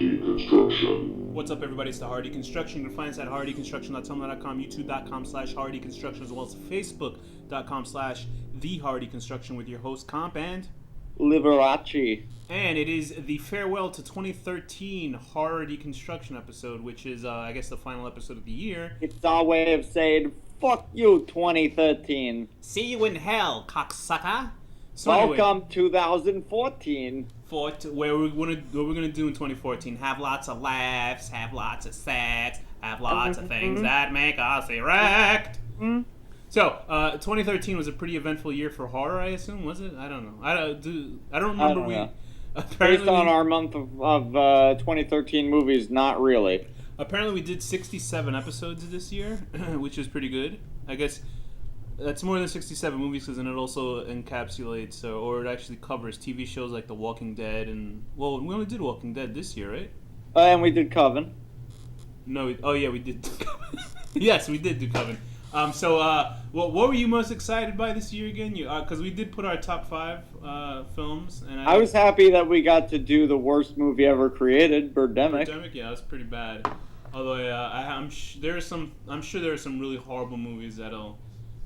Deconstruction. What's up, everybody? It's the Hard Deconstruction. You can find us at harddeconstruction.tumblr.com, youtube.com/harddeconstruction, as well as facebook.com/theharddeconstruction with your host, Comp, and Liberace. And it is the farewell to 2013 horror deconstruction episode, which is, I guess, the final episode of the year. It's our way of saying, fuck you, 2013. See you in hell, cocksucker. So Welcome 2014. What we're gonna do in 2014? Have lots of laughs, have lots of sex, have lots of things that make us erect. So, 2013 was a pretty eventful year for horror, I assume, was it? I don't know. I don't remember. Based on our month of 2013 movies, not really. Apparently, we did 67 episodes this year, which is pretty good. I guess that's more than 67 movies, because then it also encapsulates, or it actually covers TV shows like The Walking Dead, and, well, we only did Walking Dead this year, right? And we did Coven. No, we did do Coven. Yes, we did do Coven. What were you most excited by this year again? Because we did put our top 5 films, and I was happy that we got to do the worst movie ever created, Birdemic. Birdemic, yeah, that's pretty bad. Although I'm sure there are some really horrible movies that'll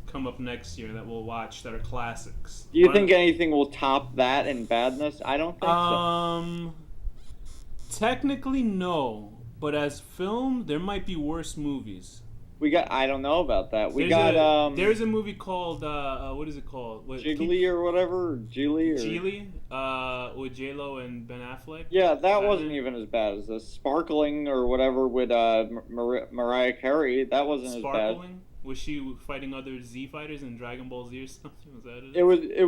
come up next year that we'll watch that are classics. Do you think anything will top that in badness? I don't think so. Technically, no. But as film, there might be worse movies. I don't know about that. There's a movie called, what is it called? Jiggly or whatever? Geely, with J-Lo and Ben Affleck. Yeah, that wasn't even as bad as the Sparkling or whatever with Mariah Carey. That wasn't as bad. Sparkling? Was she fighting other Z fighters in Dragon Ball Z or something? Was that it? It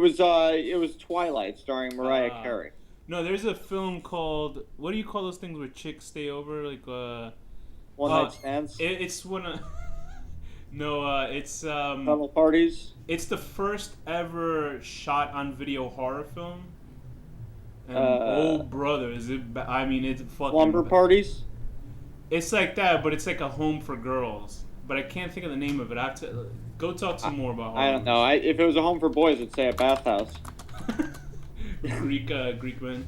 was Twilight starring Mariah Carey. No, there's a film called, what do you call those things where chicks stay over? Like, One Night Stands? It's one of... No, it's... Tunnel Parties? It's the first ever shot on video horror film. And oh, brother, is it... it's fucking... Slumber Parties? It's like that, but it's like a home for girls. But I can't think of the name of it. I have to... Go talk some more about horror. I don't know. If it was a home for boys, I'd say a bathhouse. Greek man.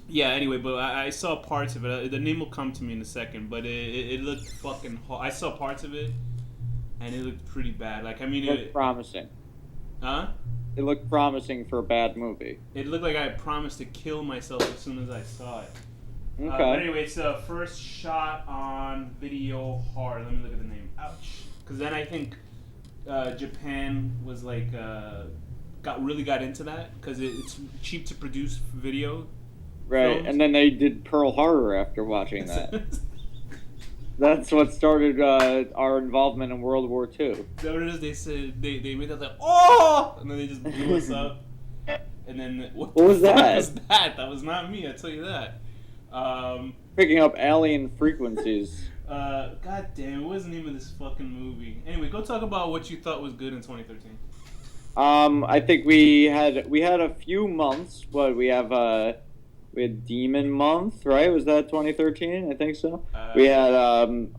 Yeah, anyway, but I saw parts of it. The name will come to me in a second, but it looked fucking I saw parts of it, and it looked pretty bad. Like, It looked promising. Huh? It looked promising for a bad movie. It looked like I promised to kill myself as soon as I saw it. Okay. But anyway, it's the first shot on video horror. Let me look at the name. Ouch. Because then I think Japan was like, got into that, because it's cheap to produce video. Right, films. And then they did Pearl Harbor after watching that. That's what started our involvement in World War II. Is that what it is? They said they made that like, oh, and then they just blew us up. And then what was that? Was that? That was not me. I tell you that. Picking up alien frequencies. God damn! What was the name of this fucking movie? Anyway, go talk about what you thought was good in 2013. I think we had a few months. We had Demon Month, right? Was that 2013? I think so. We had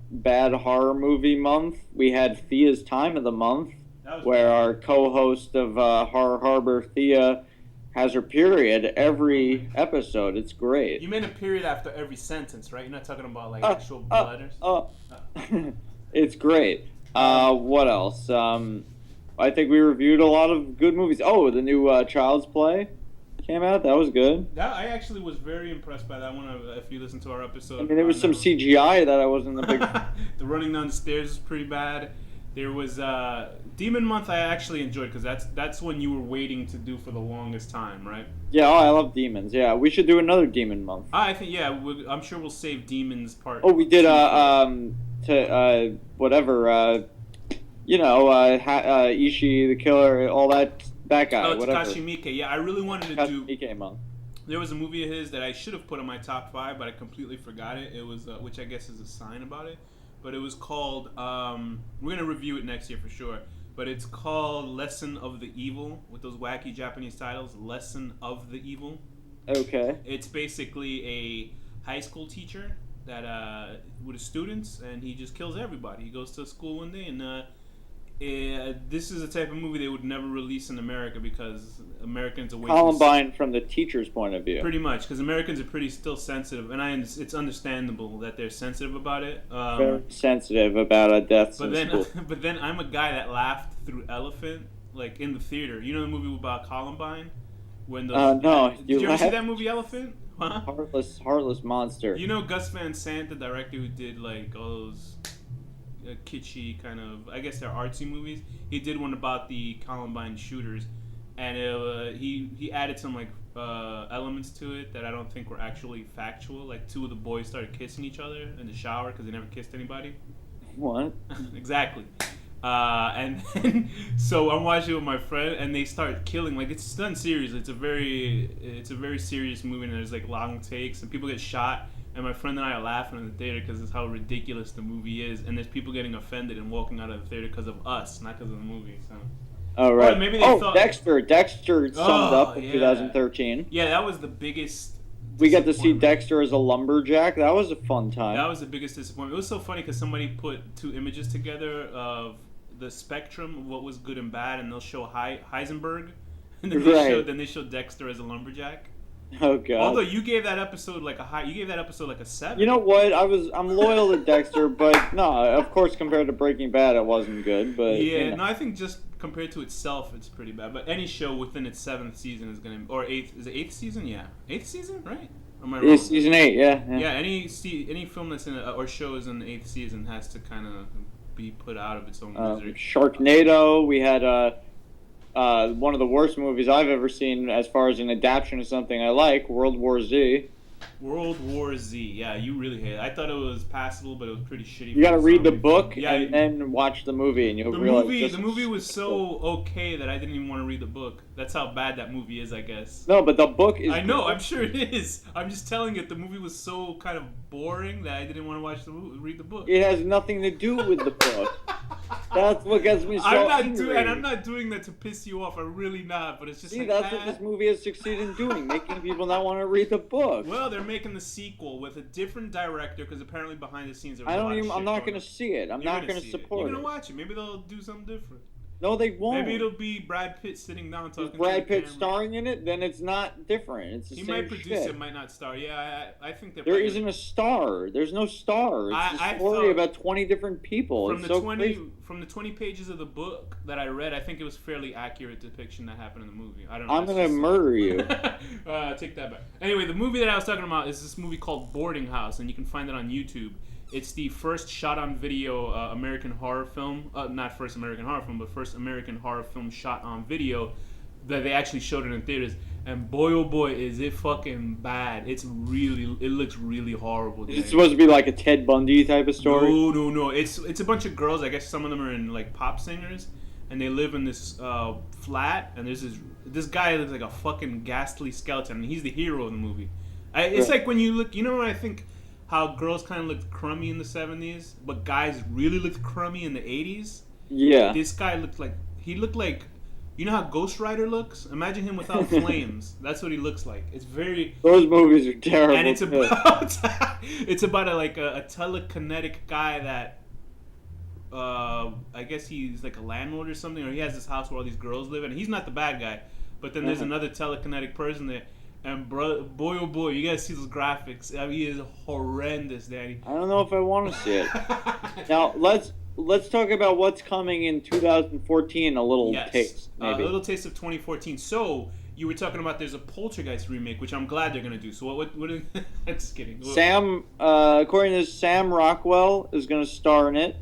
Bad Horror Movie Month. We had Thea's Time of the Month, where our co-host of Horror Harbor, Thea, has her period every episode. It's great. You mean a period after every sentence, right? You're not talking about like actual blood or something? It's great. What else? I think we reviewed a lot of good movies. Oh, the new Child's Play came out. That was good. I actually was very impressed by that one. If you listen to our episode, I mean, there was some CGI that I wasn't a big. The running down the stairs is pretty bad. There was Demon Month. I actually enjoyed, because that's when you were waiting to do for the longest time, right? Yeah, I love demons. Yeah, we should do another Demon Month. I think I'm sure we'll save Demons part. Oh, we did Ishii the Killer, all that guy. Oh, whatever. Takashi Miike. Yeah, I really wanted to do. Miike Month. There was a movie of his that I should have put on my top 5, but I completely forgot it. It was, which I guess is a sign about it. But it was called, we're going to review it next year for sure, but it's called Lesson of the Evil, with those wacky Japanese titles, Lesson of the Evil. Okay. It's basically a high school teacher that with his students, and he just kills everybody. He goes to school one day, and this is a type of movie they would never release in America because Americans are way Columbine from the teacher's point of view. Pretty much, because Americans are pretty still sensitive, and it's understandable that they're sensitive about it. Very sensitive about a death in school. But then I'm a guy that laughed through Elephant, like in the theater. You know the movie about Columbine? When those, no. Did you ever see that movie, Elephant? Huh? Heartless monster. You know Gus Van Sant, the director who did like all those kitschy kind of, I guess they're artsy movies. He did one about the Columbine shooters, and he added some like elements to it that I don't think were actually factual. Like 2 of the boys started kissing each other in the shower because they never kissed anybody. What? Exactly. And then, so I'm watching it with my friend, and they start killing. Like it's done seriously. It's a very serious movie, and there's like long takes, and people get shot. And my friend and I are laughing in the theater because it's how ridiculous the movie is, and there's people getting offended and walking out of the theater because of us, not because of the movie. So. Oh right. Well, maybe they thought, Dexter. Dexter summed up in 2013. Yeah, that was the biggest. We got to see Dexter as a lumberjack. That was a fun time. That was the biggest disappointment. It was so funny because somebody put 2 images together of the spectrum of what was good and bad, and they'll show Heisenberg, and then they show Dexter as a lumberjack. Oh god. Although you gave that episode like a 7. You know what? I'm loyal to Dexter, but no, of course compared to Breaking Bad, it wasn't good. But yeah, you know. No, I think just compared to itself, it's pretty bad. But any show within its 7th season is gonna, or 8th, is it 8th season? Yeah, 8th season, right? Or am I wrong? Yeah, season 8, yeah. Yeah, any film that's in or show is in the 8th season has to kind of be put out of its own misery. Sharknado. We had one of the worst movies I've ever seen as far as an adaptation of something I like, World War Z. World War Z. Yeah, you really hate it. I thought it was passable, but it was pretty shitty. You got to read the book and then watch the movie, and you'll realize the movie was so okay that I didn't even want to read the book. That's how bad that movie is, I guess. No, but the book is. I know. I'm sure it is. I'm just telling you, the movie was so kind of boring that I didn't want to read the book. It has nothing to do with the book. That's what gets me so angry. And I'm not doing that to piss you off. I'm really not. But it's just that's what this movie has succeeded in doing, making people not want to read the book. Well, they're making the sequel with a different director because apparently behind the scenes I'm not going to see it. I'm not going to support it. You're going to watch it. Maybe they'll do something different. No, they won't. Maybe it'll be Brad Pitt sitting down talking. Is Brad Pitt starring in it? Then it's not different. It's the same shit. He might produce it, might not star. Yeah, I think there isn't a star. There's no star. It's a story about 20 different people. From the 20 pages of the book that I read, I think it was fairly accurate depiction that happened in the movie. I don't know. I'm gonna murder you. Take that back. Anyway, the movie that I was talking about is this movie called Boarding House, and you can find it on YouTube. It's the first shot-on-video American horror film. Not first American horror film, but first American horror film shot on video that they actually showed it in theaters. And boy, oh boy, is it fucking bad. It looks really horrible. Is it supposed to be like a Ted Bundy type of story? No. It's a bunch of girls. I guess some of them are in like pop singers. And they live in this flat. And there's this guy looks like a fucking ghastly skeleton. And he's the hero of the movie. It's like when you look, you know what I think? How girls kind of looked crummy in the 70s, but guys really looked crummy in the 80s. Yeah. This guy looked like, you know how Ghost Rider looks? Imagine him without flames. That's what he looks like. It's very... Those movies are terrible. And it's about a telekinetic guy that, I guess he's like a landlord or something, or he has this house where all these girls live, and he's not the bad guy. But then there's another telekinetic person there. And boy, oh boy, you guys see those graphics. I mean, he is horrendous, Danny. I don't know if I want to see it. Now, let's talk about what's coming in 2014, a little taste, maybe. A little taste of 2014. So, you were talking about there's a Poltergeist remake, which I'm glad they're going to do. So, what just kidding. According to Sam Rockwell, is going to star in it.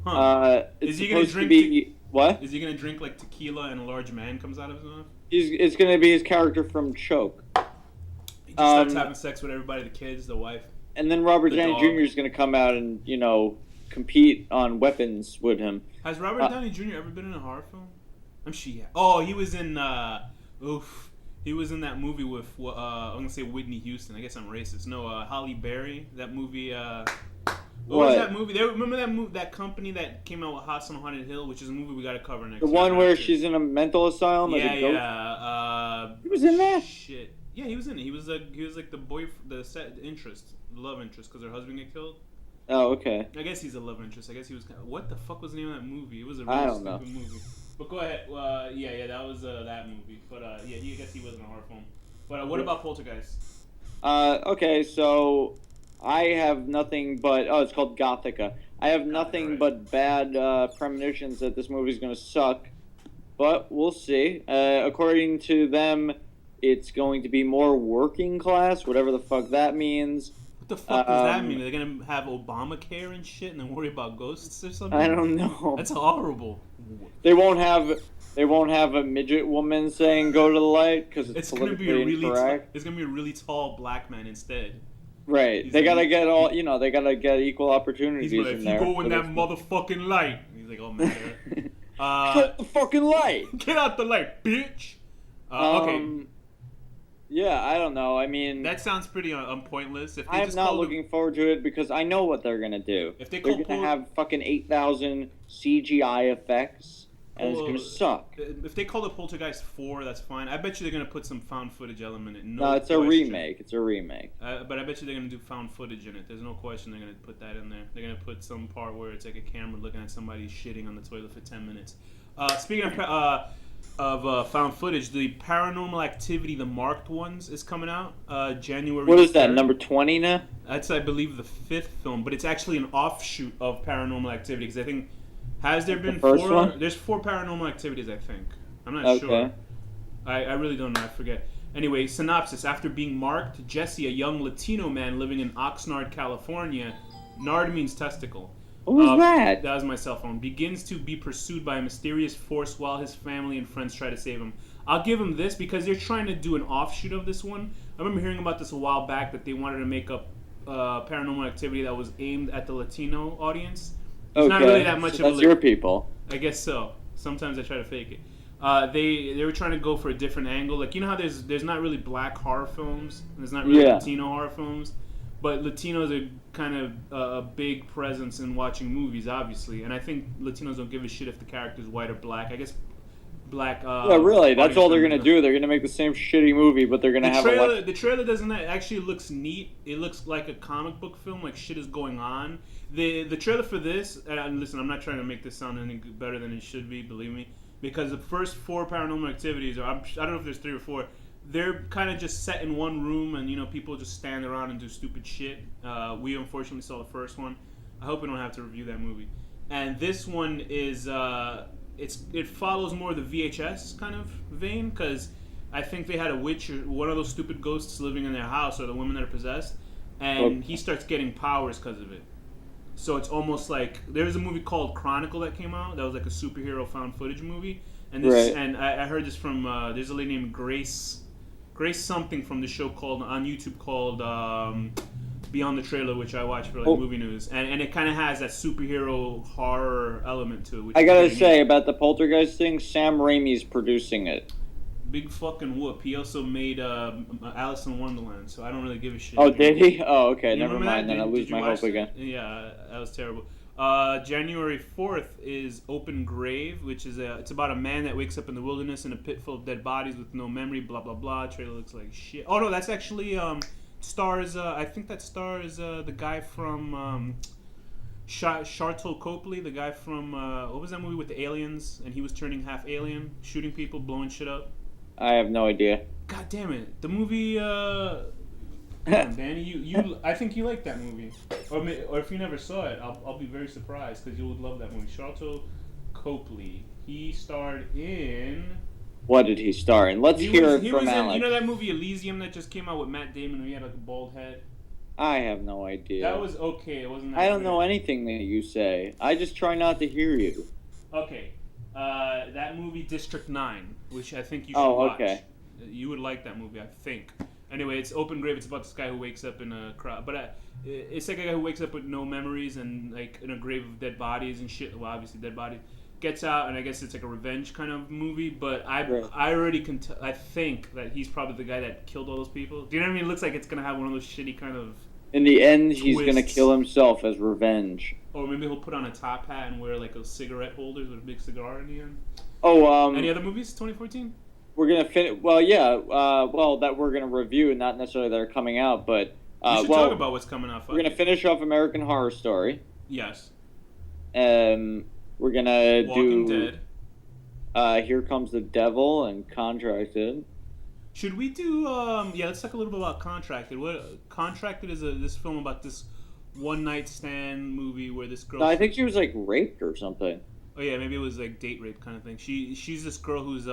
Huh. Is he going to drink... What? Is he going to drink, like, tequila and a large man comes out of his mouth? It's going to be his character from Choke. He just starts having sex with everybody, the kids, the wife. And then Robert Downey Jr. is going to come out and, compete on weapons with him. Has Robert Downey Jr. ever been in a horror film? I'm sure he has. Oh, he was in, he was in that movie with, I'm going to say Whitney Houston. I guess I'm racist. No, Halle Berry. That movie, what was that movie? Remember that that company that came out with House on Haunted Hill, which is a movie we got to cover next. The one where she's in a mental asylum. Yeah. He was in that. Shit. Yeah, he was in it. He was like the love interest, because her husband got killed. Oh, okay. I guess he's a love interest. I guess he was. What the fuck was the name of that movie? It was a I really don't know. stupid movie. But go ahead. Yeah, that was that movie. But yeah, I guess he wasn't a horror film. But what about Poltergeist? Okay, so I have nothing but it's called Gothica. I have nothing right. but bad premonitions that this movie's gonna suck, but we'll see. According to them, it's going to be more working class, whatever the fuck that means. What the fuck does that mean? They're gonna have Obamacare and shit, and then worry about ghosts or something? I don't know. That's horrible. They won't have a midget woman saying "go to the light" because it's politically incorrect. It's gonna be a really tall black man instead. Right. They gotta get all. They gotta get equal opportunities He's like, in if there. you go in that motherfucking light, he's like, oh man. Get the fucking light. Get out the light, bitch. Okay. Yeah, I don't know. I mean, that sounds pretty pointless. If they I'm not looking forward to it because I know what they're gonna do. If they're gonna have fucking 8,000 CGI effects, and it's gonna suck. If they call it Poltergeist 4, that's fine. I bet you they're gonna put some found footage element in it. No, it's a remake. It's a remake. But I bet you they're gonna do found footage in it. There's no question they're gonna put that in there. They're gonna put some part where it's like a camera looking at somebody shitting on the toilet for 10 minutes. Speaking of found footage, the Paranormal Activity, the marked ones, is coming out January. What is that, 3rd. number 20 now? That's, I believe, the 5th film, but it's actually an offshoot of Paranormal Activity, because I think, has there been first 4? One? There's 4 Paranormal Activities, I think. I'm not sure. I really don't know, I forget. Anyway, synopsis. After being marked, Jesse, a young Latino man living in Oxnard, California, Nard means testicle. What was that? That was my cell phone. Begins to be pursued by a mysterious force while his family and friends try to save him. I'll give him this because they're trying to do an offshoot of this one. I remember hearing about this a while back that they wanted to make a Paranormal Activity that was aimed at the Latino audience. It's not really that much of that's your people. I guess so. Sometimes I try to fake it. They were trying to go for a different angle. Like, you know how there's not really black horror films? There's not really Latino horror films? But Latinos are kind of a big presence in watching movies, obviously. And I think Latinos don't give a shit if the character's white or black. I guess black... yeah, really. That's all they're going to do. They're going to make the same shitty movie, but they're going to have The trailer doesn't... Actually looks neat. It looks like a comic book film, like shit is going on. The trailer for this... listen, I'm not trying to make this sound any better than it should be, believe me. Because the first 4 Paranormal Activities, I don't know if there's 3 or 4... They're kind of just set in one room, and people just stand around and do stupid shit. We unfortunately saw the first one. I hope we don't have to review that movie. And this one is it follows more the VHS kind of vein, because I think they had a witch or one of those stupid ghosts living in their house, or the women that are possessed, and he starts getting powers because of it. So it's almost like there's a movie called Chronicle that came out that was like a superhero found footage movie, and this and I heard this from there's a lady named Grace something from the show on YouTube called Beyond the Trailer, which I watch for movie news, and it kind of has that superhero horror element to it. Which I gotta say about the Poltergeist thing, Sam Raimi's producing it. Big fucking whoop. He also made Alice in Wonderland, so I don't really give a shit. Oh, did he? Oh, okay. You Never mind. Then I lose my hope again. Yeah, that was terrible. January 4th is Open Grave, which is it's about a man that wakes up in the wilderness in a pit full of dead bodies with no memory, blah, blah, blah. Trailer looks like shit. Oh, no, that's actually stars, I think that stars the guy from Sharlto Copley, the guy from, what was that movie with the aliens? And he was turning half alien, shooting people, blowing shit up. I have no idea. God damn it. The movie, Come on, Danny, you I think you like that movie, or if you never saw it, I'll be very surprised because you would love that movie. Sharlto Copley, he starred in. What did he star in? Let's hear it from Alex. You know that movie Elysium that just came out with Matt Damon, where he had like a bald head? I have no idea. That was okay. It wasn't. That I don't know anything that you say. I just try not to hear you. Okay, that movie District 9, which I think you should watch. Okay. You would like that movie, I think. Anyway, it's Open Grave. It's about this guy who wakes up in a crowd, but it's like a guy who wakes up with no memories and like in a grave of dead bodies and shit. Well, obviously dead bodies. Gets out, and I guess it's like a revenge kind of movie. But I already can. I think that he's probably the guy that killed all those people. Do you know what I mean? It looks like it's gonna have one of those shitty kind of. In the end, twists. He's gonna kill himself as revenge. Or maybe he'll put on a top hat and wear like a cigarette holders with a big cigar in the end. Oh, any other movies? 2014. We're gonna finish. Well, yeah. Well, that we're gonna review, not necessarily that are coming out, but We should talk about what's coming out. We're gonna finish off American Horror Story. Yes. We're gonna Walking Dead. Here Comes the Devil and Contracted. Should we do? Let's talk a little bit about Contracted. Contracted is this film about this one night stand movie where this girl. No, I think she was like raped or something. Oh yeah, maybe it was like date rape kind of thing. She's this girl who's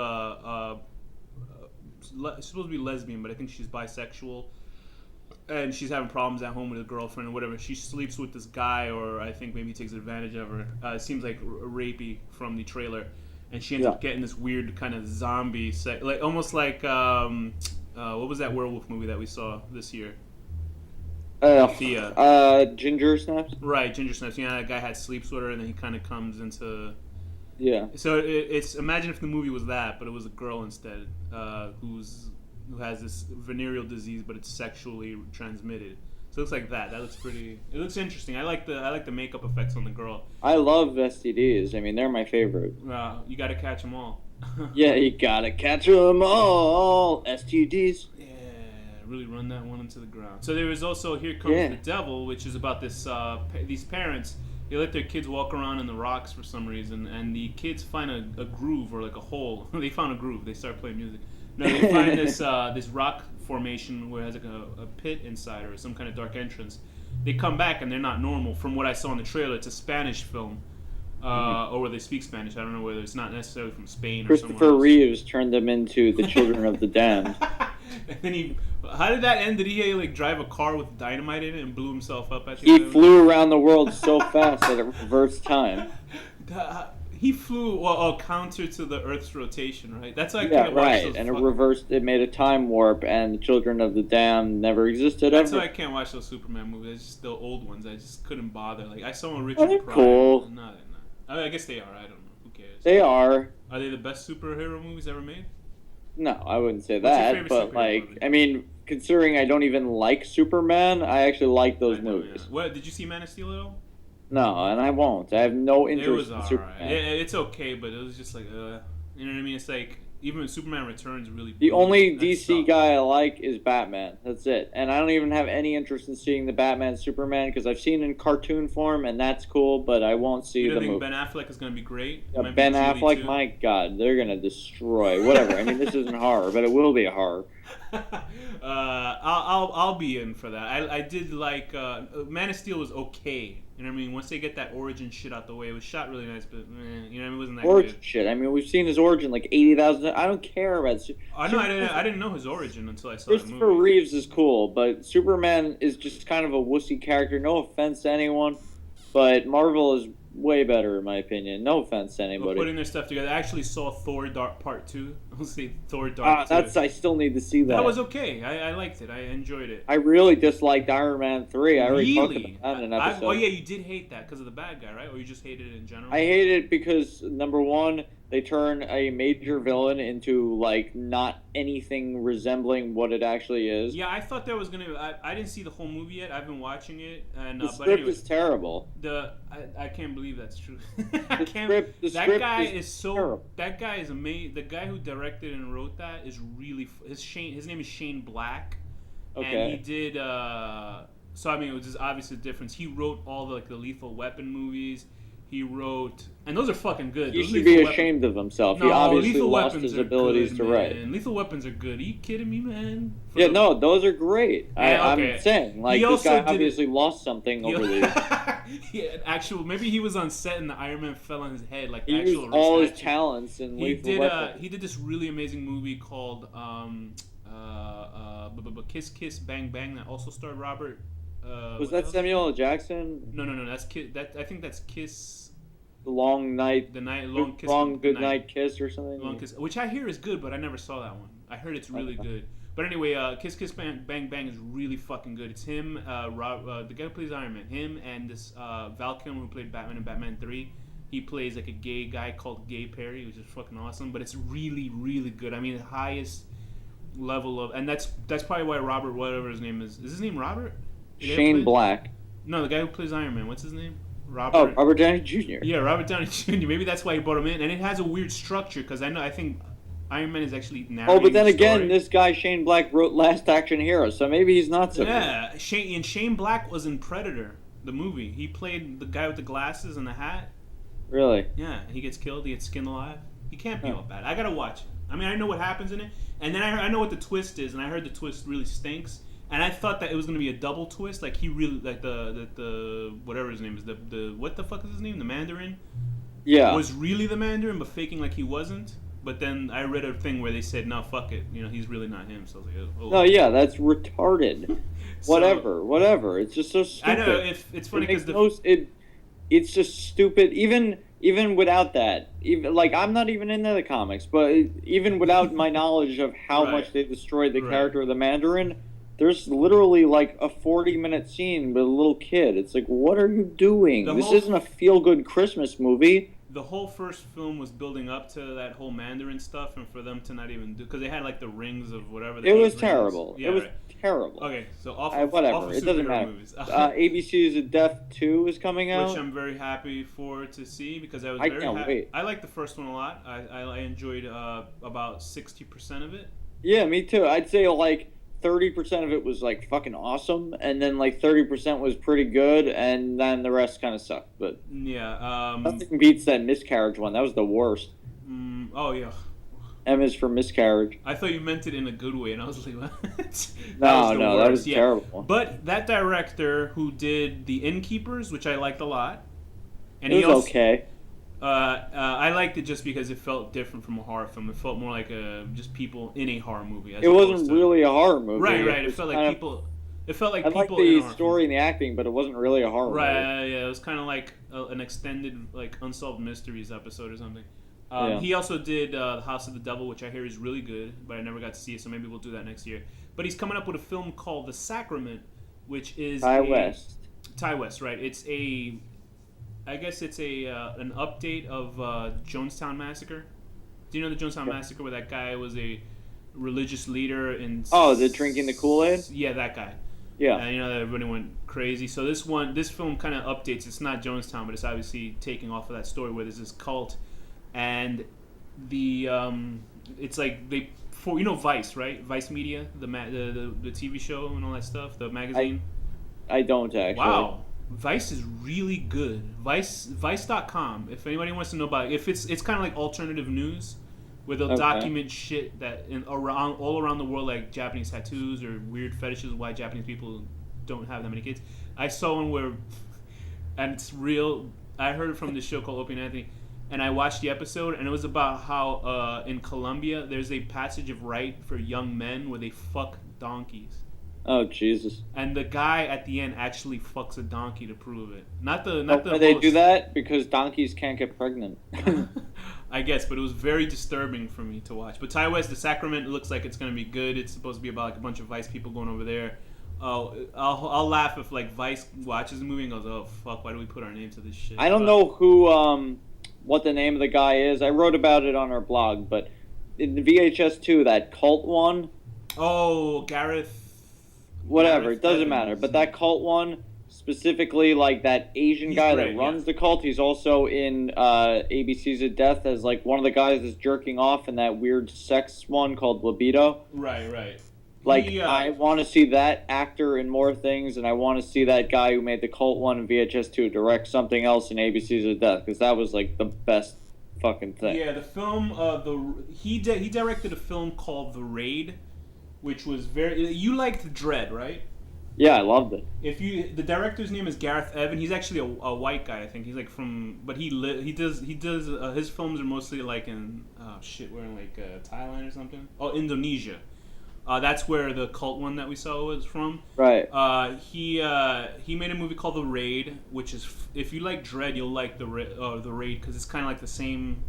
supposed to be lesbian, but I think she's bisexual, and she's having problems at home with a girlfriend or whatever. She sleeps with this guy, or I think maybe he takes advantage of her. It seems like rapey from the trailer. And she ends up getting this weird kind of zombie, like almost like what was that werewolf movie that we saw this year? Ginger Snaps. Right, Ginger Snaps. Yeah, that guy had sleeps with her, and then he kind of comes into. Yeah. So it's imagine if the movie was that, but it was a girl instead, who has this venereal disease, but it's sexually transmitted. So it looks like that. That looks pretty. It looks interesting. I like the makeup effects on the girl. I love STDs. I mean, they're my favorite. You got to catch them all. Yeah, you gotta catch them all. STDs. Yeah, really run that one into the ground. So there is also Here Comes the Devil, which is about this these parents. They let their kids walk around in the rocks for some reason, and the kids find a groove or like a hole. They found a groove. They start playing music. No, they find this rock formation where it has like a pit inside or some kind of dark entrance. They come back and they're not normal. From what I saw in the trailer, it's a Spanish film, or where they speak Spanish. I don't know whether it's not necessarily from Spain or somewhere else. Christopher Reeves turned them into the Children of the Damned. And then how did that end? Did he like drive a car with dynamite in it and blew himself up at the end? He flew around the world so fast that it reversed time. He flew counter to the Earth's rotation, right? That's like and it made a time warp, and the Children of the Damned never existed. That's why I can't watch those Superman movies. It's just the old ones. I just couldn't bother. Like I saw one Richard Pryor. Cool. No, they're not. I guess they are. I don't know. Who cares? They are. Are they the best superhero movies ever made? No, I wouldn't say that. But movie? I mean, considering I don't even like Superman, I actually like those movies. Yeah. What did you see Man of Steel at all? No, and I won't. I have no interest in Superman. Right. It's okay, but it was just like, you know what I mean? It's like, even Superman Returns really... The only DC guy I like is Batman. That's it. And I don't even have any interest in seeing the Batman Superman, because I've seen it in cartoon form, and that's cool, but I won't see the movie. You don't think Ben Affleck is going to be great? Yeah, Ben Affleck, my God, they're going to destroy. Whatever. I mean, this isn't horror, but it will be a horror. I'll be in for that. I did like Man of Steel was okay. You know what I mean? Once they get that origin shit out the way, it was shot really nice, but you know what I mean? It wasn't that origin good. Shit. I mean, we've seen his origin like 80,000. I don't care about. I didn't know his origin until I saw that movie. Christopher Reeves is cool, but Superman is just kind of a wussy character. No offense to anyone, but Marvel is way better in my opinion. No offense to anybody. Putting their stuff together. I actually saw Thor Part 2. I'll say Thor Dark 2. I still need to see that. That was okay. I liked it. I enjoyed it. I really disliked Iron Man 3. I already talked about that in an episode. Oh yeah, you did hate that because of the bad guy, right? Or you just hated it in general? I hated it because, number one, they turn a major villain into like not anything resembling what it actually is. Yeah, I thought there was gonna. I didn't see the whole movie yet. I've been watching it, and the script is terrible. I can't believe that's true. The script is terrible. That guy is amazing. The guy who directed and wrote that is really. His name is Shane Black. Okay. And he did. So I mean, it was just obviously a difference. He wrote all the Lethal Weapon movies. He wrote, and those are fucking good. He should be ashamed of himself. No, he obviously Lethal lost Weapons his abilities to write. Lethal Weapons are good. Are you kidding me, man? No, those are great. Yeah, okay. I'm saying, this guy obviously lost something over the years. Yeah, maybe he was on set and the Iron Man fell on his head. Like he used all his talents in Lethal Weapons. He did this really amazing movie called Kiss Kiss Bang Bang that also starred Robert. Was that Samuel L. Jackson? No. That's I think that's Kiss. The long night. Long kiss. Long good night kiss or something. Long kiss, which I hear is good, but I never saw that one. I heard it's really good. But anyway, Kiss Kiss Bang Bang is really fucking good. It's him, the guy who plays Iron Man, him and this Val Kilmer who played Batman in Batman 3. He plays like a gay guy called Gay Perry, which is fucking awesome. But it's really, really good. I mean, the highest level of, and that's probably why Robert, whatever his name is his name Robert? Shane Black. No, the guy who plays Iron Man. What's his name? Robert Downey Jr. Yeah, Robert Downey Jr. Maybe that's why he brought him in, and it has a weird structure because I think Iron Man is actually narrating. Oh, but then the again, story. this guy Shane Black wrote Last Action Hero, so maybe he's not so. Yeah, Shane Black was in Predator, the movie. He played the guy with the glasses and the hat. Really? Yeah, he gets killed. He gets skinned alive. He can't be all bad. I gotta watch it. I mean, I know what happens in it, and then I know what the twist is, and I heard the twist really stinks. And I thought that it was gonna be a double twist, like he really like the whatever his name is, the what the fuck is his name, the Mandarin. Yeah. Was really the Mandarin, but faking like he wasn't. But then I read a thing where they said, "No, fuck it, he's really not him." So I was like, "Oh." No, yeah, that's retarded. Whatever. It's just so stupid. I know it's funny because it's just stupid. Even without that, even like I'm not even into the comics, but even without my knowledge of how much they destroyed the character of the Mandarin, there's literally like a 40-minute scene with a little kid. It's like, what are you doing? This isn't a feel-good Christmas movie. The whole first film was building up to that whole Mandarin stuff, and for them to not even do, because they had like the rings of whatever. It was terrible. Yeah, it was terrible. Okay, so whatever. It doesn't matter. Movies. ABC's of Death 2 is coming out, which I'm very happy to see because I can't wait. I liked the first one a lot. I enjoyed about 60% of it. Yeah, me too. I'd say like 30% of it was like fucking awesome, and then like 30% was pretty good, and then the rest kind of sucked. But yeah, nothing beats that miscarriage one. That was the worst. Oh yeah. M is for miscarriage. I thought you meant it in a good way, and I was like, what? That was terrible. But that director who did The Innkeepers, which I liked a lot, and it was okay. I liked it just because it felt different from a horror film. It felt more like just people in a horror movie. It wasn't really a horror movie. Right. It felt like people. It felt like I people. liked the story and the acting, but it wasn't really a horror movie. Right. Yeah. It was kind of like an extended like Unsolved Mysteries episode or something. He also did The House of the Devil, which I hear is really good, but I never got to see it, so maybe we'll do that next year. But he's coming up with a film called The Sacrament, which is Ty West, right? I guess it's an update of Jonestown Massacre. Do you know the Jonestown Massacre, where that guy was a religious leader in? Oh, the drinking the Kool-Aid? Yeah, that guy. Yeah. And that everybody went crazy. So this film kind of updates. It's not Jonestown, but it's obviously taking off of that story where there's this cult, and it's like Vice, right? Vice Media, the TV show and all that stuff, the magazine. I don't actually. Wow. Vice is really good. Vice.com. If anybody wants to know about it, it's kind of like alternative news, where they'll document shit that all around the world, like Japanese tattoos or weird fetishes, why Japanese people don't have that many kids. I saw one where, and it's real. I heard it from this show called Opie and Anthony, and I watched the episode, and it was about how in Colombia there's a passage of right for young men where they fuck donkeys. Oh Jesus! And the guy at the end actually fucks a donkey to prove it. Not the. They do that because donkeys can't get pregnant. I guess, but it was very disturbing for me to watch. But Ty West, The Sacrament, looks like it's gonna be good. It's supposed to be about like a bunch of Vice people going over there. I'll laugh if like Vice watches the movie and goes, "Oh fuck, why do we put our name to this shit?" I don't know what the name of the guy is. I wrote about it on our blog, but in the VHS 2, that cult one. Oh, Gareth. Whatever, it doesn't matter. But that cult one, specifically, like that Asian guy that runs the cult, he's also in ABC's of Death as like one of the guys that's jerking off in that weird sex one called Libido. Right. Like, I want to see that actor in more things, and I want to see that guy who made the cult one in VHS 2 direct something else in ABC's of Death, because that was like the best fucking thing. Yeah, the film, he directed a film called The Raid, which was you liked Dread, right? Yeah, I loved it. The director's name is Gareth Evan. He's actually a white guy, I think. He's like but he does his films are mostly like in we're in like Thailand or something. Oh, Indonesia. That's where the cult one that we saw was from. Right. He made a movie called The Raid, which is if you like Dread, you'll like the Raid because it's kind of like the same.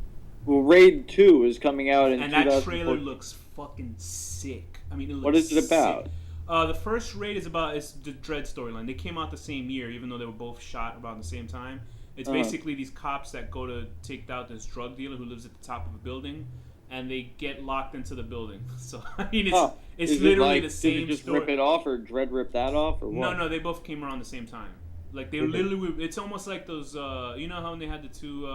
Well, Raid 2 is coming out in 2014. And that trailer looks fucking sick. I mean, it looks What is it about? Sick. The first Raid is the Dread storyline. They came out the same year, even though they were both shot about the same time. It's basically these cops that go to take out this drug dealer who lives at the top of a building, and they get locked into the building. So I mean, it's literally the same. Did you just story. rip it off, or Dread rip that off, or what? No, they both came around the same time. Like they literally, it's almost like those. You know how when they had the two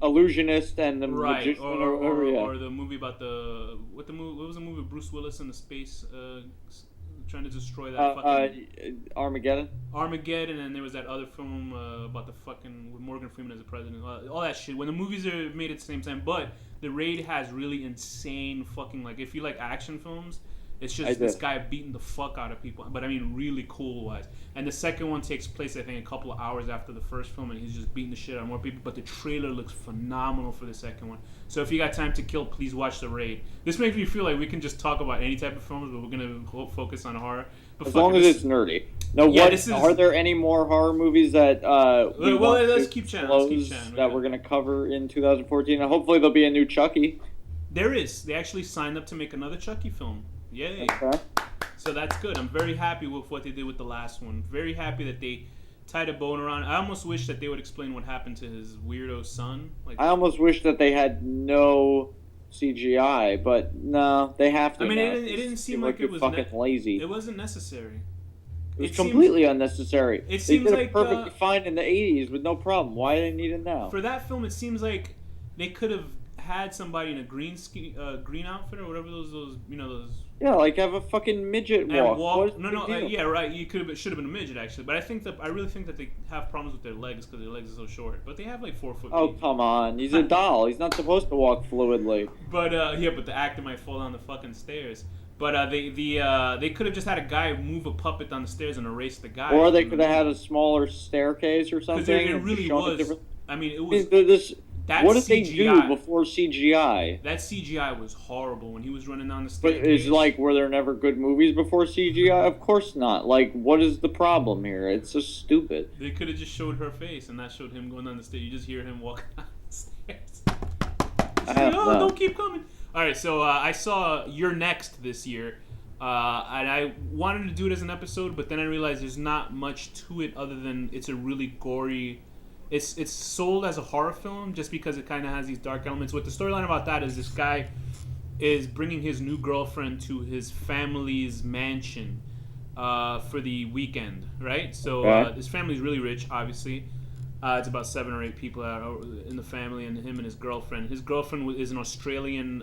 Illusionist and the right, Magician, or the movie about what was the movie with Bruce Willis in the space trying to destroy that fucking Armageddon. Armageddon, and there was that other film about the fucking with Morgan Freeman as the president. All that shit. When the movies are made at the same time, but The Raid has really insane fucking like if you like action films. It's just this guy beating the fuck out of people, but I mean really cool wise. And the second one takes place, I think, a couple of hours after the first film, and he's just beating the shit out of more people. But the trailer looks phenomenal for the second one. So if you got time to kill, please watch The Raid. This makes me feel like we can just talk about any type of films, but we're gonna focus on horror. But as long as it's nerdy. No, are there any more horror movies that let's keep chatting. That we're gonna cover in 2014? And hopefully there'll be a new Chucky. There is. They actually signed up to make another Chucky film. Yay. Okay. So that's good. I'm very happy with what they did with the last one. Very happy that they tied a bone around. I almost wish that they would explain what happened to his weirdo son. I almost wish that they had no CGI, but no, they have to. I mean, it didn't seem like it was fucking lazy. It wasn't necessary. It was completely unnecessary. It seems they did like it perfectly fine in the 80s with no problem. Why do they need it now? For that film, it seems like they could have had somebody in a green outfit or whatever those. Yeah, like have a fucking midget walk. Yeah, right. Should have been a midget actually, but I really think that they have problems with their legs because their legs are so short. But they have like 4 foot. Oh come on, he's a doll. He's not supposed to walk fluidly. But but the actor might fall down the fucking stairs. But they could have just had a guy move a puppet down the stairs and erase the guy. Or they could have had a smaller staircase or something. Because it really was. I mean, it was. What did they do before CGI? That CGI was horrible when he was running down the stairs. But it's were there never good movies before CGI? Of course not. Like, what is the problem here? It's so stupid. They could have just showed her face and not showed him going down the stairs. You just hear him walking down the stairs. Don't keep coming. All right, so I saw You're Next this year. And I wanted to do it as an episode, but then I realized there's not much to it other than it's a really gory... It's sold as a horror film just because it kind of has these dark elements. What the storyline about that is this guy is bringing his new girlfriend to his family's mansion for the weekend, right? So his family's really rich, obviously. It's about 7 or 8 people in the family, and him and his girlfriend. His girlfriend is an Australian...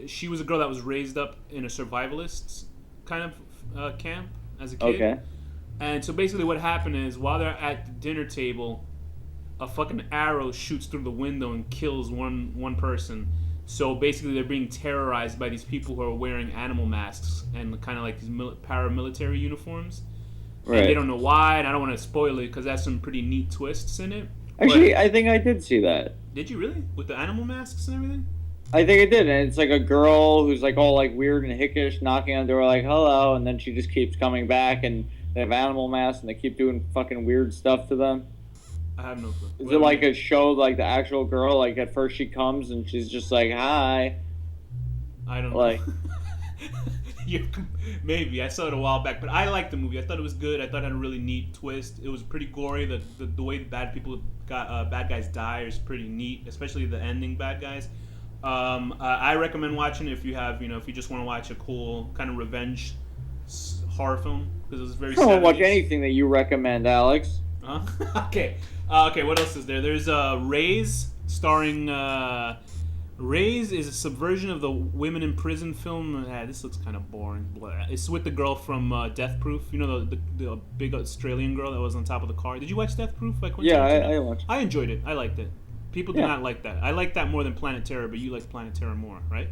she was a girl that was raised up in a survivalist kind of camp as a kid. Okay. And so basically what happened is while they're at the dinner table, a fucking arrow shoots through the window and kills one person. So basically they're being terrorized by these people who are wearing animal masks and kind of like these paramilitary uniforms. Right. And they don't know why, and I don't want to spoil it because that's some pretty neat twists in it. Actually, I think I did see that. Did you really? With the animal masks and everything? I think it did, and it's like a girl who's like all like weird and hickish knocking on the door like, hello, and then she just keeps coming back, and they have animal masks, and they keep doing fucking weird stuff to them. I have no clue. Is it like a show like the actual girl, like at first she comes and she's just like, hi? I don't know. Maybe. I saw it a while back, but I liked the movie. I thought it was good. I thought it had a really neat twist. It was pretty gory. The way bad guys die is pretty neat, especially the ending bad guys. I recommend watching it if you have, if you just want to watch a cool kind of revenge horror film because it was very. I don't watch anything that you recommend, Alex. Okay. Okay. What else is there? There's Raise, starring. Raise is a subversion of the women in prison film. This looks kind of boring. It's with the girl from Death Proof. You know the big Australian girl that was on top of the car. Did you watch Death Proof? I watched. I enjoyed it. I liked it. People do not like that. I like that more than Planet Terror, but you like Planet Terror more, right?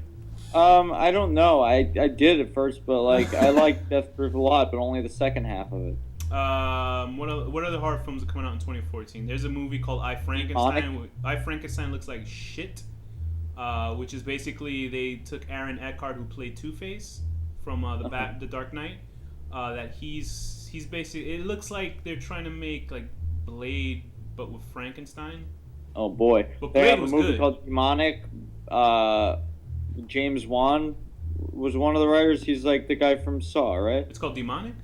I don't know. I did at first, but I liked Death Proof a lot, but only the second half of it. What other horror films are coming out in 2014? There's a movie called I, Frankenstein. I, Frankenstein looks like shit. Which is basically they took Aaron Eckhart, who played Two-Face from the Dark Knight. That he's basically, it looks like they're trying to make like Blade, but with Frankenstein. Oh boy! But they Blade have a was movie good. called Demonic. James Wan was one of the writers. He's like the guy from Saw, right? It's called Demonic.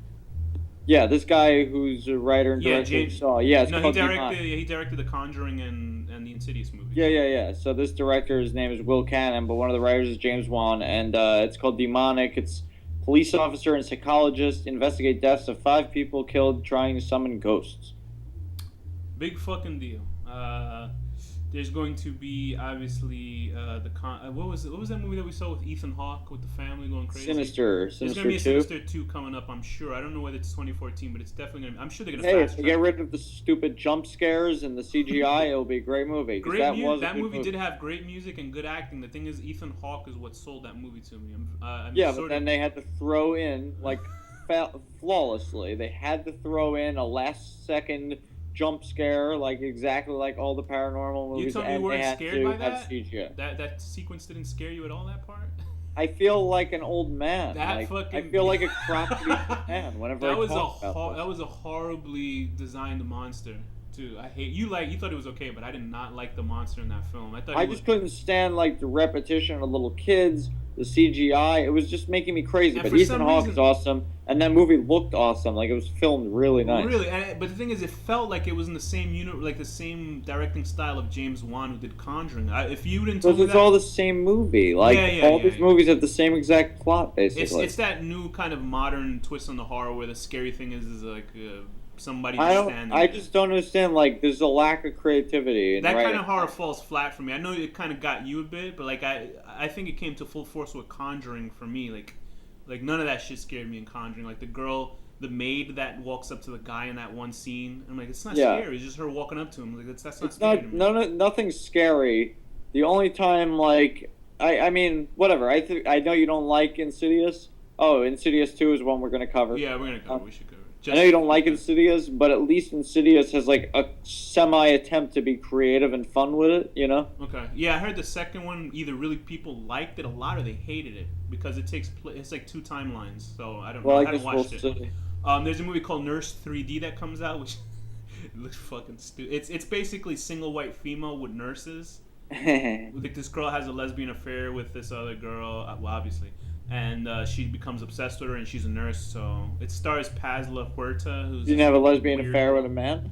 Yeah, this guy who's a writer and director of Saw. Yeah, it's called Demonic. He directed The Conjuring and the Insidious movies. Yeah. So this director, his name is Will Cannon, but one of the writers is James Wan, and it's called Demonic. It's police officer and psychologist investigate deaths of 5 people killed trying to summon ghosts. Big fucking deal. There's going to be obviously what was that movie that we saw with Ethan Hawke with the family going crazy? Sinister. There's gonna be a Sinister 2 coming up, I'm sure. I don't know whether it's 2014, but it's definitely gonna. I'm sure they're gonna. Hey, fast if they track. get rid of the stupid jump scares and the CGI, it'll be a great movie. That movie did have great music and good acting. The thing is, Ethan Hawke is what sold that movie to me. But then they had to throw in flawlessly. They had to throw in a last second jump scare, like exactly like all the paranormal movies. You told me you weren't scared by that? CGI. That sequence didn't scare you at all, that part? I feel like an old man. I feel like a crappy man whenever that I was talk about this. That was a horribly designed monster too. I hate you thought it was okay, but I did not like the monster in that film. I just couldn't stand like the repetition of little kids, the CGI. It was just making me crazy. But Ethan Hawke is awesome, and that movie looked awesome. Like it was filmed really nice. Really, but the thing is, it felt like it was in the same like the same directing style of James Wan who did Conjuring. If you didn't tell me that, it's all the same movie. Like these movies have the same exact plot, basically. It's that new kind of modern twist on the horror where the scary thing is like. Somebody I just don't understand. Like, there's a lack of creativity. That kind of horror falls flat for me. I know it kind of got you a bit, but like I think it came to full force with Conjuring for me. Like none of that shit scared me in Conjuring. Like the maid that walks up to the guy in that one scene. I'm like, it's not scary. It's just her walking up to him. Like that's not scary to me. Nothing's scary. The only time, like, I mean, whatever. I know you don't like Insidious. Oh, Insidious 2 is one we're gonna cover. Yeah, we're gonna cover. We should cover. I know you don't like Insidious, but at least Insidious has like a semi-attempt to be creative and fun with it, you know? Okay. Yeah, I heard the second one either really people liked it a lot or they hated it because it's like 2 timelines. So I don't know. I haven't watched it. There's a movie called Nurse 3D that comes out, which it looks fucking stupid. It's basically single white female with nurses. Like this girl has a lesbian affair with this other girl. Well, obviously. And she becomes obsessed with her, and she's a nurse. So it stars Paz La Huerta, who's. You didn't have a lesbian affair with a man?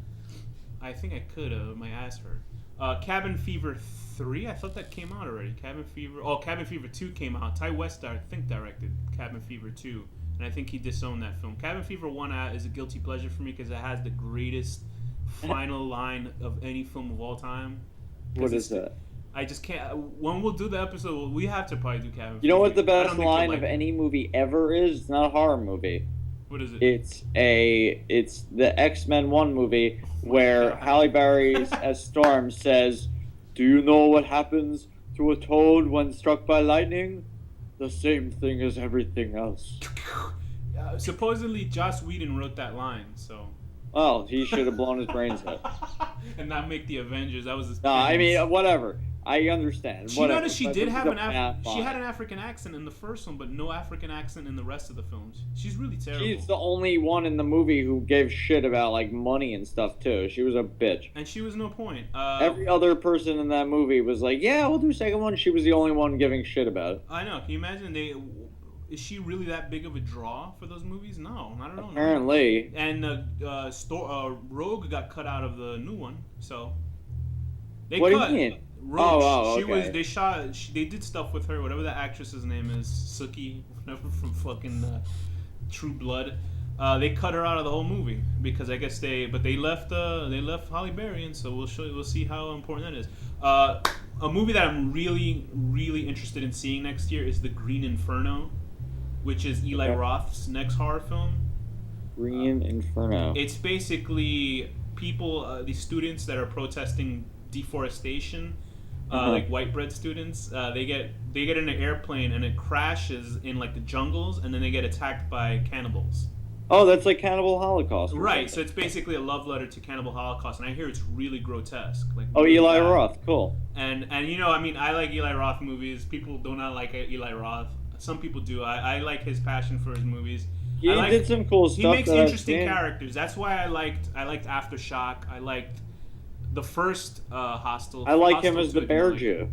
I think I could have. My ass hurt. Cabin Fever 3. I thought that came out already. Cabin Fever. Oh, Cabin Fever 2 came out. Ty West, I think, directed Cabin Fever 2, and I think he disowned that film. Cabin Fever 1 is a guilty pleasure for me because it has the greatest final line of any film of all time. What is that? I just can't. When we'll do the episode, we have to probably do Cabin Fever. You know what the best line of any movie ever is? It's not a horror movie. What is it? It's the X-Men 1 movie where Halle Berry as Storm says, "Do you know what happens to a toad when struck by lightning? The same thing as everything else." Supposedly, Joss Whedon wrote that line, so. Well, he should have blown his brains out. And not make the Avengers. That was his. No, I mean, whatever. I understand. You noticed she did have she had an African accent in the first one, but no African accent in the rest of the films. She's really terrible. She's the only one in the movie who gave shit about like money and stuff too. She was a bitch. And she was no point. Every other person in that movie was like, "Yeah, we'll do a second one." She was the only one giving shit about it. I know. Can you imagine? Is she really that big of a draw for those movies? No, I don't know. Apparently. And Rogue got cut out of the new one, so. What do you mean? Rogue, she was. They did stuff with her. Whatever the actress's name is, Sookie, whatever from fucking True Blood. They cut her out of the whole movie because I guess they left Halle Berry, and so we'll see how important that is. A movie that I'm really, really interested in seeing next year is The Green Inferno, which is Eli Roth's next horror film. Green Inferno. It's basically people, these students that are protesting deforestation, like white bread students. They get in an airplane and it crashes in like the jungles, and then they get attacked by cannibals. Oh, that's like Cannibal Holocaust. Right, so it's basically a love letter to Cannibal Holocaust, and I hear it's really grotesque. Like, Eli Roth, cool. And you know, I mean, I like Eli Roth movies. People do not like Eli Roth. Some people do. I like his passion for his movies. He did some cool stuff. He makes interesting characters. That's why I liked Aftershock. I liked the first Hostel. I like him as the Bear Jew.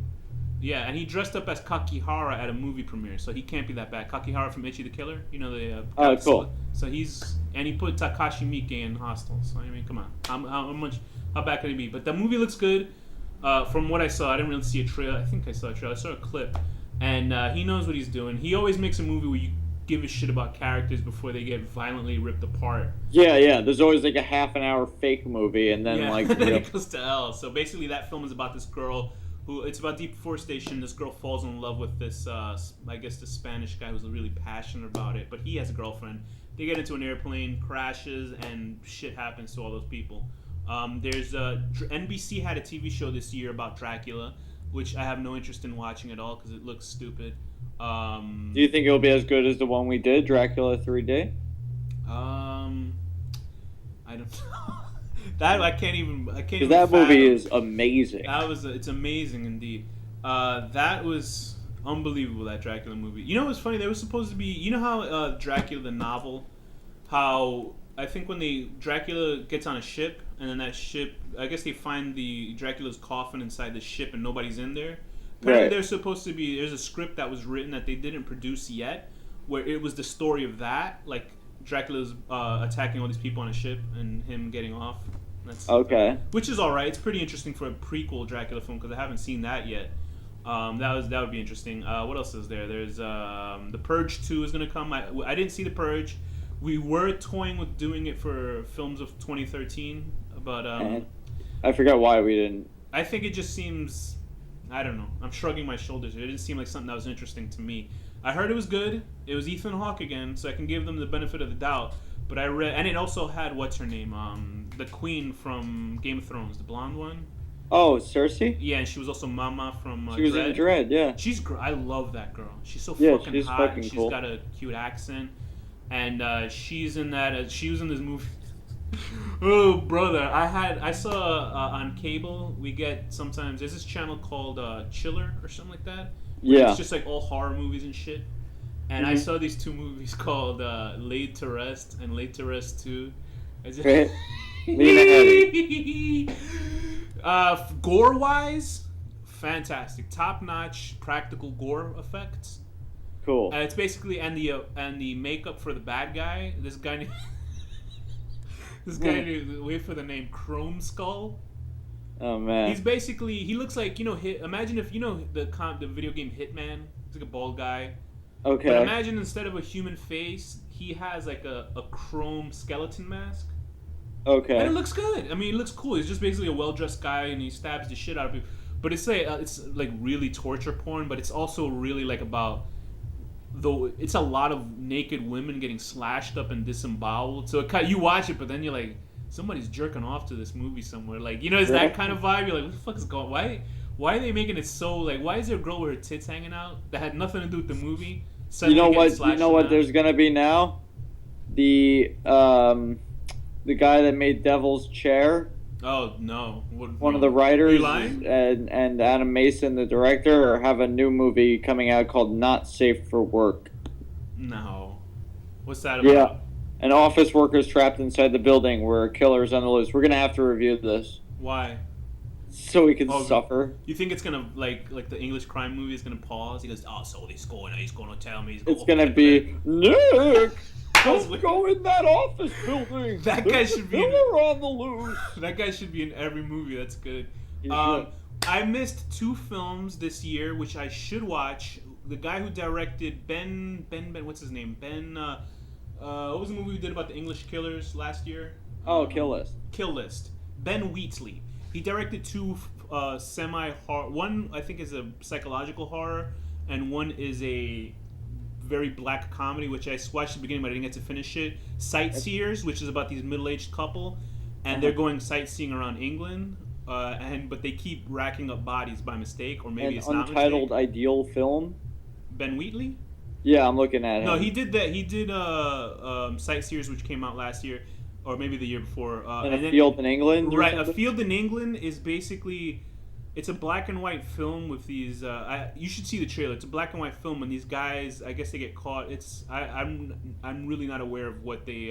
Yeah, and he dressed up as Kakihara at a movie premiere, so he can't be that bad. Kakihara from Ichi the Killer, you know the. Oh, cool. So he put Takashi Miike in Hostel. So I mean, come on, how bad could he be? But the movie looks good. From what I saw, I didn't really see a trailer. I think I saw a trailer. I saw a clip, and he knows what he's doing. He always makes a movie where give a shit about characters before they get violently ripped apart. Yeah. There's always like a half an hour fake movie, and then like then it goes to hell. So basically, that film is about this girl who it's about deforestation. This girl falls in love with this, I guess, the Spanish guy who's really passionate about it, but he has a girlfriend. They get into an airplane, crashes, and shit happens to all those people. There's NBC had a TV show this year about Dracula, which I have no interest in watching at all because it looks stupid. Do you think it'll be as good as the one we did, Dracula 3D? I don't know. That I can't even. Because that movie is amazing. It's amazing indeed. That was unbelievable. That Dracula movie. You know what's funny? They were supposed to be. You know how Dracula the novel, how I think when Dracula gets on a ship and then that ship, I guess they find the Dracula's coffin inside the ship and nobody's in there. Apparently, Right. there's supposed to be. There's a script that was written that they didn't produce yet, where it was the story of that, like Dracula's attacking all these people on a ship and him getting off. That's Okay. Which is all right. It's pretty interesting for a prequel Dracula film because I haven't seen that yet. That would be interesting. What else is there? There's The Purge 2 is gonna come. I didn't see The Purge. We were toying with doing it for films of 2013, but I forgot why we didn't. I think it just seems. I don't know. I'm shrugging my shoulders. It didn't seem like something that was interesting to me. I heard it was good. It was Ethan Hawke again, so I can give them the benefit of the doubt. But I read, and it also had what's her name, the queen from Game of Thrones, the blonde one. Oh, Cersei? Yeah, and she was also Mama from She was Dread. in Dread, yeah. I love that girl. She's so Yeah, fucking she's hot. fucking She's cool. got a cute accent, and she's in that. She was in this movie. Oh, brother! I saw on cable. We get sometimes. There's this channel called Chiller or something like that. Yeah. It's just like all horror movies and shit. And I saw these two movies called Laid to Rest and Laid to Rest 2. Right. Lena Gore wise, fantastic, top notch practical gore effects. Cool. It's basically and the makeup for the bad guy. This guy, wait for the name, Chrome Skull. Oh man. He's basically he looks like imagine if the video game Hitman. He's like a bald guy. Okay. But imagine instead of a human face, he has like a chrome skeleton mask. Okay. And it looks good. I mean, it looks cool. He's just basically a well-dressed guy, and he stabs the shit out of people. But it's like really torture porn, but it's also really like about it's a lot of naked women getting slashed up and disemboweled. So you watch it, but then you're like, somebody's jerking off to this movie somewhere. Like, it's that kind of vibe. You're like, what the fuck is going? Why are they making it so like? Why is there a girl with her tits hanging out that had nothing to do with the movie? You know what? There's gonna be now. The guy that made Devil's Chair. Oh no! One of the writers Are you lying? and Adam Mason, the director, have a new movie coming out called Not Safe for Work. No. What's that about? Yeah. An office worker's trapped inside the building where a killer's on the loose. We're gonna have to review this. Why? So we can suffer. You think it's gonna like the English crime movie is gonna pause? He goes, "Oh, so he's going to tell me." It's gonna be Nick. Don't go in that office building. That guy should be on the loose. That guy should be in every movie. That's good. He should. I missed 2 films this year, which I should watch. The guy who directed Ben, what's his name? What was the movie we did about the English killers last year? Oh, Kill List. Kill List. Ben Wheatley. He directed 2 semi-horror. One, I think, is a psychological horror, and one is a very black comedy, which I watched at the beginning, but I didn't get to finish it. Sightseers, which is about these middle-aged couple, and they're going sightseeing around England, but they keep racking up bodies by mistake, or maybe An it's not untitled mistake. ideal film. Ben Wheatley? Yeah, I'm looking at him. No, he did that. He did Sightseers, which came out last year, or maybe the year before. In a field in England. Right, A Field in England is basically, it's a black and white film with these. You should see the trailer. It's a black and white film, and these guys, I guess they get caught. I'm really not aware of what they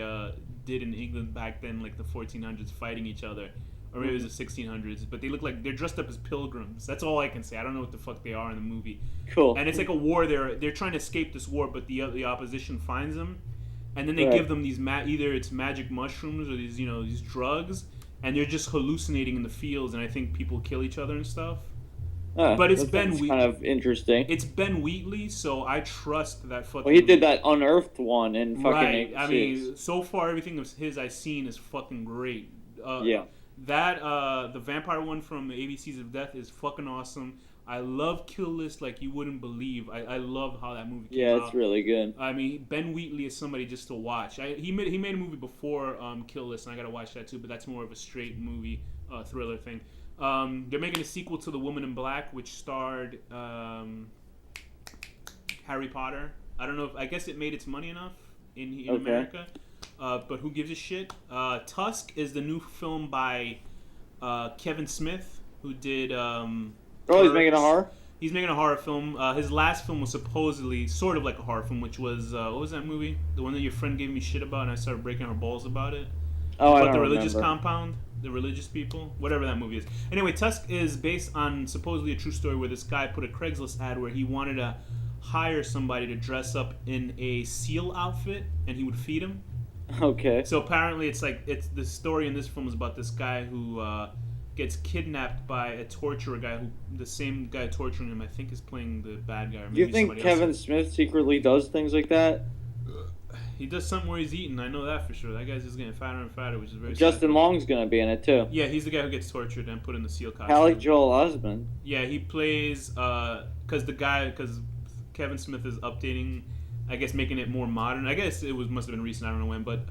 did in England back then, like the 1400s, fighting each other, or maybe it was the 1600s. But they look like they're dressed up as pilgrims. That's all I can say. I don't know what the fuck they are in the movie. Cool. And it's like a war. They're trying to escape this war, but the opposition finds them, and then they give them these either it's magic mushrooms or these drugs, and they're just hallucinating in the fields. And I think people kill each other and stuff. But it's That's kind of interesting. It's Ben Wheatley, so I trust that fucking. Well, he did that Unearthed one in fucking right. 86. I mean, so far everything of his I've seen is fucking great. Yeah. That the vampire one from ABCs of Death is fucking awesome. I love Kill List like you wouldn't believe. I love how that movie came out. Yeah, it's really good. I mean, Ben Wheatley is somebody just to watch. He made a movie before Kill List, and I gotta watch that too. But that's more of a straight movie thriller thing. They're making a sequel to The Woman in Black, which starred Harry Potter. I don't know if I guess it made its money enough in America, but who gives a shit? Tusk is the new film by Kevin Smith, who did. He's making a horror. He's making a horror film. His last film was supposedly sort of like a horror film, which was what was that movie? The one that your friend gave me shit about, and I started breaking our balls about it. Oh, I About don't the religious remember. compound, the religious people, whatever that movie is. Anyway, Tusk is based on supposedly a true story where this guy put a Craigslist ad where he wanted to hire somebody to dress up in a seal outfit, and he would feed him. Okay. So apparently, it's the story in this film is about this guy who gets kidnapped by a torturer guy who the same guy torturing him I think is playing the bad guy. Or Do you maybe think somebody Kevin else. Smith secretly does things like that? He does something where he's eating. I know that for sure. That guy's just getting fatter and fatter, which is very Justin sad. Long's gonna be in it too. Yeah, he's the guy who gets tortured and put in the seal costume. Hallie Joel Osment. Yeah, he plays because Kevin Smith is updating, I guess making it more modern. I guess must have been recent. I don't know when, but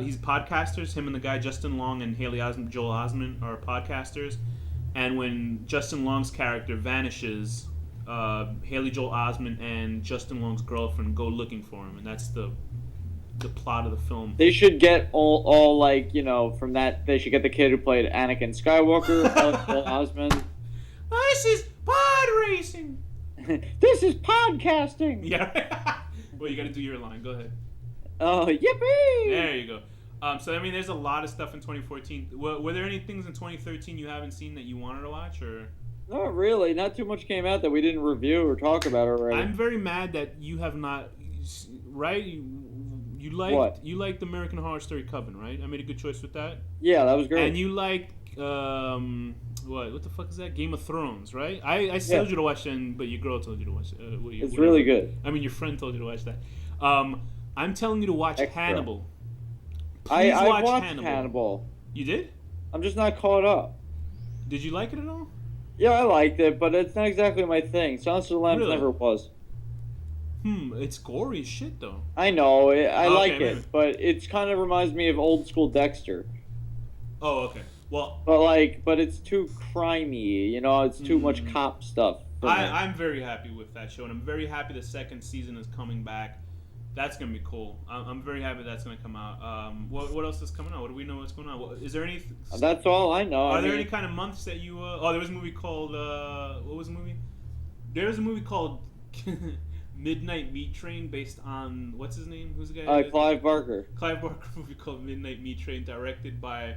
he's podcasters. Him and the guy Justin Long and Joel Osment are podcasters. And when Justin Long's character vanishes, Haley Joel Osment and Justin Long's girlfriend go looking for him, and that's the plot of the film. They should get all like from that. They should get the kid who played Anakin Skywalker, Hallie Joel Osment. This is pod racing. This is podcasting. Yeah. Well, you got to do your line. Go ahead. Oh, yippee! There you go. So I mean, there's a lot of stuff in 2014. Were there any things in 2013 you haven't seen that you wanted to watch, or? Not really. Not too much came out that we didn't review or talk about already. I'm very mad that you have not. Right? You liked What? You liked American Horror Story Coven, right? I made a good choice with that. Yeah, that was great. And you liked what the fuck is that? Game of Thrones, right? I told you to watch it, but your girl told you to watch it. It's really good. I mean, your friend told you to watch that. I'm telling you to watch Extra. Hannibal. I watch watched Hannibal. Hannibal. You did? I'm just not caught up. Did you like it at all? Yeah, I liked it, but it's not exactly my thing. Silence of the Lambs Really? never was. It's gory as shit, though. I know. I Okay, like maybe. it, but it kind of reminds me of old school Dexter. Oh, okay. Well, But it's too crimey. It's too much cop stuff. for me. I'm very happy with that show, and I'm very happy the second season is coming back. That's gonna be cool. I'm very happy that's gonna come out. What else is coming out? What do we know? What's going on? Is there any? That's all I know. Are there any kind of months that you? There was a movie called. What was the movie? There was a movie called Midnight Meat Train, based on what's his name? Who's the guy? Clive Barker. Clive Barker movie called Midnight Meat Train, directed by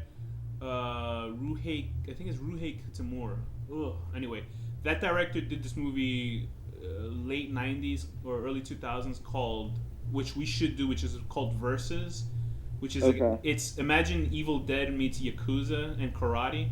Ruhei. I think it's Ruhei Kitamura. Ugh. Anyway, that director did this movie late '90s or early 2000s called, which we should do, which is called Versus, which is Okay. it's imagine Evil Dead meets Yakuza and karate.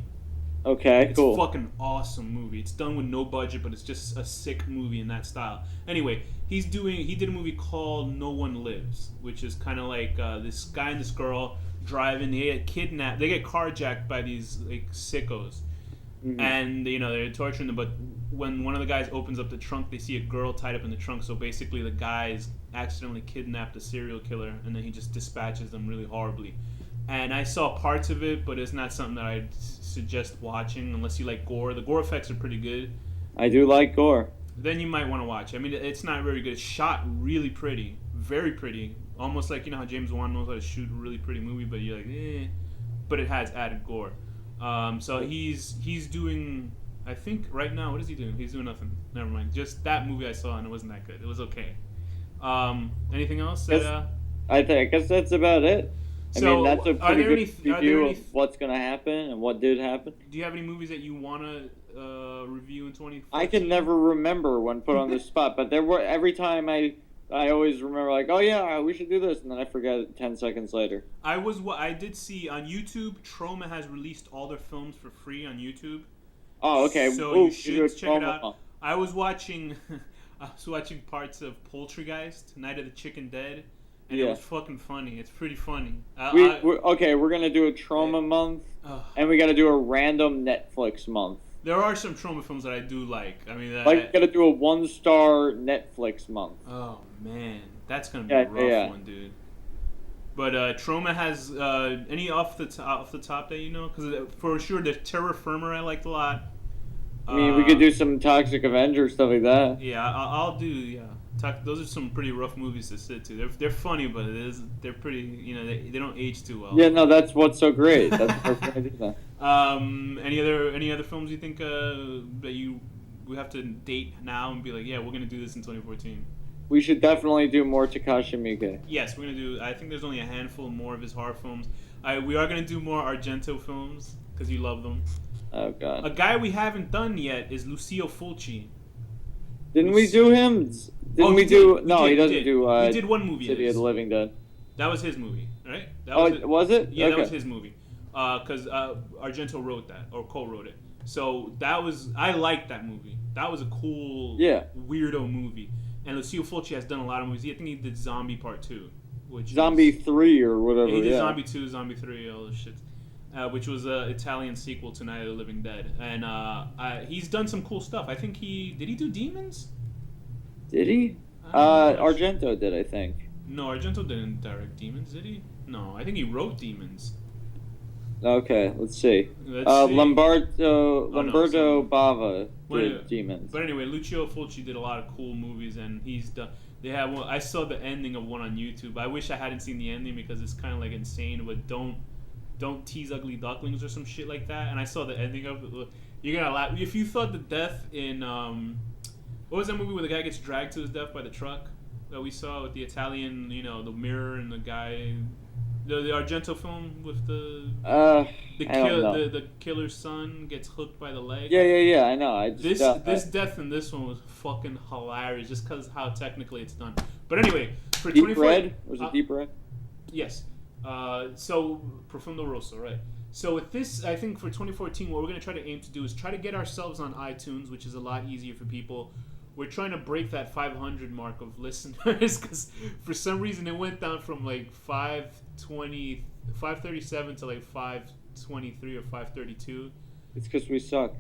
Okay, It's cool. fucking awesome movie. It's done with no budget, but it's just a sick movie in that style. Anyway, he did a movie called No One Lives, which is kind of like this guy and this girl driving. They get kidnapped. They get carjacked by these like sickos, and they're torturing them. But when one of the guys opens up the trunk, they see a girl tied up in the trunk. So basically, the guy's accidentally kidnapped a serial killer, and then he just dispatches them really horribly. And I saw parts of it, but it's not something that I'd suggest watching unless you like gore. The gore effects are pretty good. I do like gore. Then you might want to watch. I mean, it's not very good. It's shot really pretty, very pretty. Almost like how James Wan knows how to shoot a really pretty movie, but you're like, eh. But it has added gore. So he's doing. I think right now, what is he doing? He's doing nothing. Never mind. Just that movie I saw, and it wasn't that good. It was okay. Anything else? I guess that's about it. I So, mean, that's a are pretty there good any- are review there of any- what's going to happen and what did happen. Do you have any movies that you want to review in 2014? I can never remember when put on the spot, but every time I always remember like, oh yeah, we should do this, and then I forget it 10 seconds later. I did see on YouTube, Troma has released all their films for free on YouTube. Oh, okay. So Ooh, you should check it trauma. out. I was watching, I was watching parts of Poultrygeist, Night of the Chicken Dead, and it Yeah. was fucking funny. It's pretty funny. We're gonna do a trauma month, and we gotta do a random Netflix month. There are some trauma films that I do like. I mean, Gotta do a 1-star Netflix month. Oh man, that's gonna be a rough one, dude. But Trauma has any off the top that you know? Because for sure, the Terra Firma I liked a lot. I mean, we could do some Toxic Avenger stuff like that. Yeah, I'll do. Yeah, those are some pretty rough movies to sit to. They're funny, but they're pretty. You know, they don't age too well. Yeah, no, that's what's so great. That's what we're gonna do that. Any other films you think that we have to date now and be like, yeah, we're gonna do this in 2014? We should definitely do more Takashi Miike. Yes, we're gonna do. I think there's only a handful more of his horror films. We are gonna do more Argento films because you love them. Oh god. A guy we haven't done yet is Lucio Fulci. Didn't we do him? Didn't we do? No, he doesn't do. We did one movie. City of the Living Dead. That was his movie, right? Was it? Yeah, okay. That was his movie. Because Argento wrote that or co-wrote it. So I liked that movie. That was a cool, weirdo movie. And Lucio Fulci has done a lot of movies. I think he did Zombie Part 2, Zombie 3 or whatever. He did Zombie 2, Zombie 3, all this shit. Which was an Italian sequel to Night of the Living Dead, and he's done some cool stuff. I think did he do Demons? Did he? Argento did, I think. No, Argento didn't direct Demons, did he? No, I think he wrote Demons. Okay, let's see. Let's see. Lamberto Bava did Demons. But anyway, Lucio Fulci did a lot of cool movies, and he's done. They have one. I saw the ending of one on YouTube. I wish I hadn't seen the ending because it's kind of like insane. But don't tease ugly ducklings or some shit like that. And I saw the ending of it. You're gonna laugh if you thought the death in what was that movie where the guy gets dragged to his death by the truck that we saw with the Italian, the mirror and the guy, the Argento film with the killer's son gets hooked by the leg. Yeah. I know. This death in this one was fucking hilarious just because how technically it's done. But anyway, for Deep Red was it Deep Red? Yes. So Profundo Rosso, right? So with this, I think for 2014, what we're going to try to aim to do is try to get ourselves on iTunes, which is a lot easier for people. We're trying to break that 500 mark of listeners because for some reason it went down from like 537 to like 523 or 532. It's because we suck.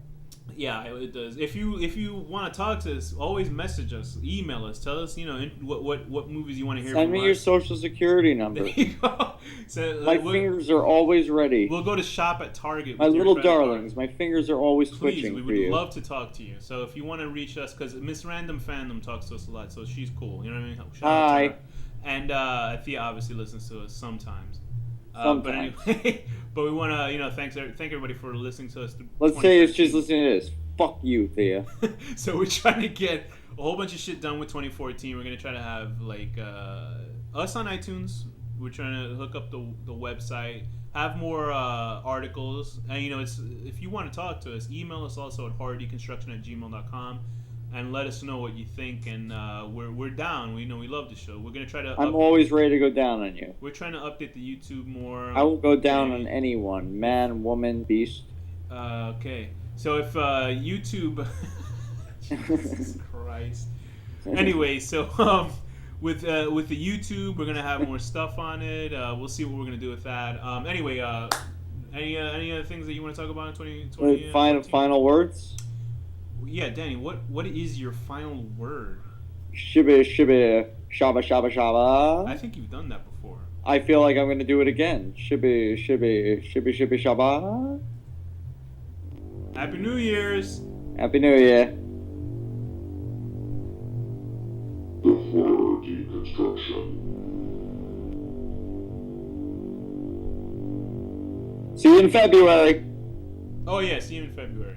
Yeah, it does. If you want to talk to us, always message us, email us, tell us what movies you want to hear. Send me your social security number. There you go. So, my fingers are always ready. We'll go to shop at Target. My little darlings, my fingers are always twitching. We would love to talk to you. So if you want to reach us, because Miss Random Fandom talks to us a lot, so she's cool. You know what I mean? Shout out to her. And Thea obviously listens to us sometimes. But anyway, but we want to, thank everybody for listening to us. Let's say if she's listening to this, fuck you, Thea. So we're trying to get a whole bunch of shit done with 2014. We're gonna try to have like us on iTunes. We're trying to hook up the website, have more articles, and it's if you want to talk to us, email us also at horrordeconstruction@gmail.com. And let us know what you think, and we're down. We love the show. We're gonna try to. I'm always ready to go down on you. We're trying to update the YouTube more. I will go down on anyone, man, woman, beast. Okay, so if YouTube, Jesus Christ. Anyway, so with the YouTube, we're gonna have more stuff on it. We'll see what we're gonna do with that. Anyway, any other things that you want to talk about in 2020? Final words. Yeah, Danny, what is your final word? Shibby, shibby, shaba, shaba, shaba. I think you've done that before. I feel like I'm going to do it again. Shibby, shibby, shibby, shibby, shaba. Happy New Year's! Happy New Year. The Horror Deconstruction. See you in February. Oh yeah, see you in February.